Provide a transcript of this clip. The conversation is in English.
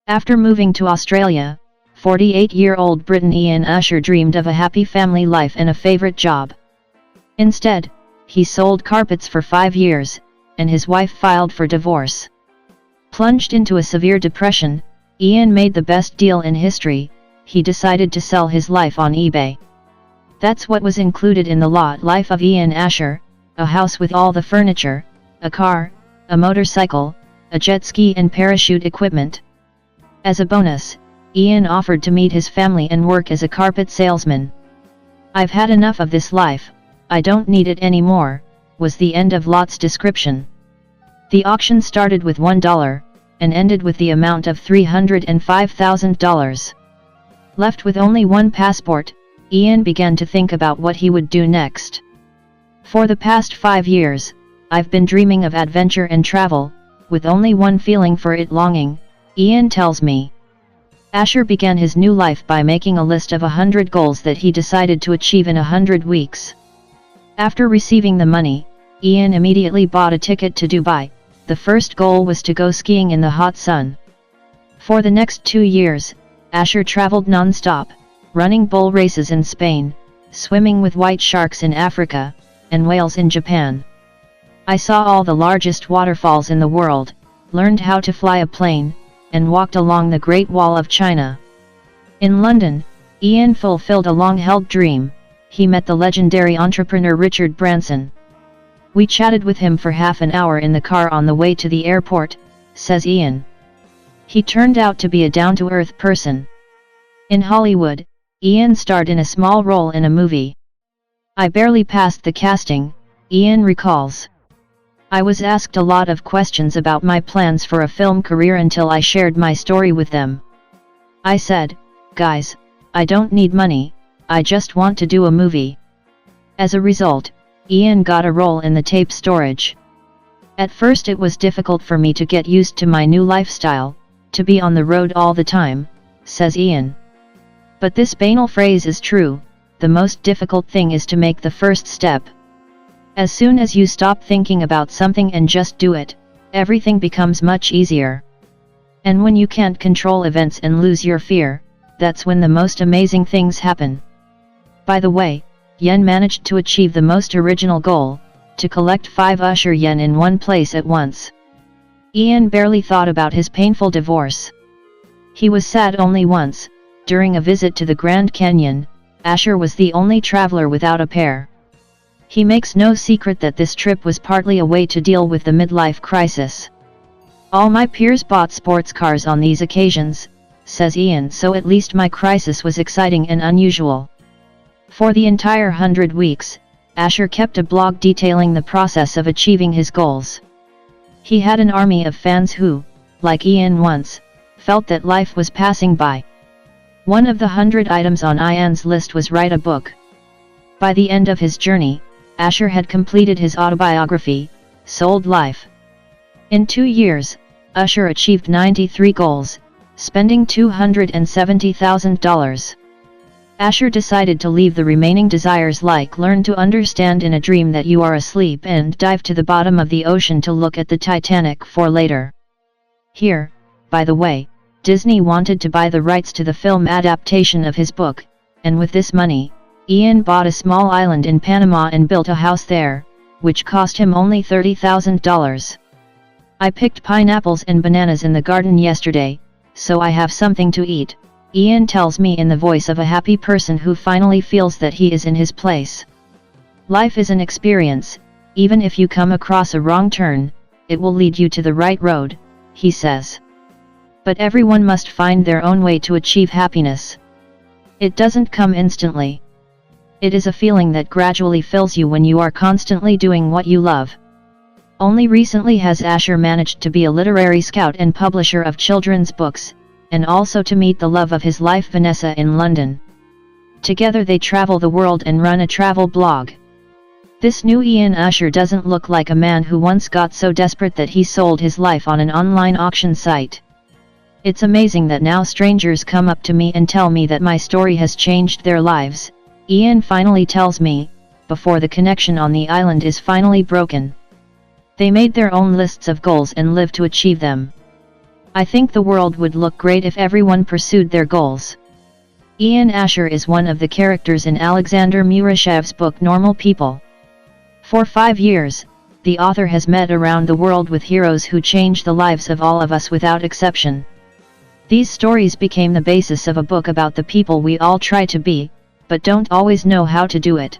After moving to Australia, 48-year-old Briton Ian Usher dreamed of a happy family life and a favorite job. Instead, he sold carpets for 5 years, and his wife filed for divorce. Plunged into a severe depression, Ian made the best deal in history. He decided to sell his life on eBay. That's what was included in the lot life of Ian Usher: a house with all the furniture, a car, a motorcycle, a jet ski and parachute equipment. As a bonus, Ian offered to meet his family and work as a carpet salesman. "I've had enough of this life, I don't need it anymore," was the end of lot's description. The auction started with $1, and ended with the amount of $305,000. Left with only one passport, Ian began to think about what he would do next. "For the past 5 years, I've been dreaming of adventure and travel, with only one feeling for it: longing," Ian tells me. Usher began his new life by making a list of 100 goals that he decided to achieve in 100 weeks. After receiving the money, Ian immediately bought a ticket to Dubai. The first goal was to go skiing in the hot sun. For the next 2 years, Usher traveled non-stop, running bull races in Spain, swimming with white sharks in Africa, and whales in Japan. "I saw all the largest waterfalls in the world, learned how to fly a plane, and walked along the Great Wall of China." In London, Ian fulfilled a long-held dream. He met the legendary entrepreneur Richard Branson. "We chatted with him for half an hour in the car on the way to the airport," says Ian. "He turned out to be a down-to-earth person." In Hollywood, Ian starred in a small role in a movie. "I barely passed the casting," Ian recalls. "I was asked a lot of questions about my plans for a film career until I shared my story with them. I said, 'Guys, I don't need money, I just want to do a movie.' As a result, Ian got a role in the tape storage. At first it was difficult for me to get used to my new lifestyle, to be on the road all the time," says Ian. But this banal phrase is true: the most difficult thing is to make the first step. As soon as you stop thinking about something and just do it, everything becomes much easier. And when you can't control events and lose your fear, that's when the most amazing things happen. By the way, Yen managed to achieve the most original goal: to collect 5 Usher yen in one place at once. Ian barely thought about his painful divorce. He was sad only once. During a visit to the Grand Canyon, Usher was the only traveler without a pair. He makes no secret that this trip was partly a way to deal with the midlife crisis. "All my peers bought sports cars on these occasions," says Ian, "so at least my crisis was exciting and unusual." For the entire 100 weeks, Usher kept a blog detailing the process of achieving his goals. He had an army of fans who, like Ian once, felt that life was passing by. One of the 100 items on Ian's list was write a book. By the end of his journey, Usher had completed his autobiography, Sold Life. In 2 years, Usher achieved 93 goals, spending $270,000. Usher decided to leave the remaining desires, like learn to understand in a dream that you are asleep and dive to the bottom of the ocean to look at the Titanic, for later. Here, by the way, Disney wanted to buy the rights to the film adaptation of his book, and with this money, Ian bought a small island in Panama and built a house there, which cost him only $30,000. "I picked pineapples and bananas in the garden yesterday, so I have something to eat," Ian tells me in the voice of a happy person who finally feels that he is in his place. "Life is an experience. Even if you come across a wrong turn, it will lead you to the right road," he says. But everyone must find their own way to achieve happiness. It doesn't come instantly. It is a feeling that gradually fills you when you are constantly doing what you love. Only recently has Usher managed to be a literary scout and publisher of children's books, and also to meet the love of his life, Vanessa, in London. Together they travel the world and run a travel blog. This new Ian Usher doesn't look like a man who once got so desperate that he sold his life on an online auction site. "It's amazing that now strangers come up to me and tell me that my story has changed their lives," Ian finally tells me, before the connection on the island is finally broken. They made their own lists of goals and live to achieve them. I think the world would look great if everyone pursued their goals. Ian Asher is one of the characters in Alexander Murashev's book Normal People. For 5 years, the author has met around the world with heroes who change the lives of all of us without exception. These stories became the basis of a book about the people we all try to be, but don't always know how to do it.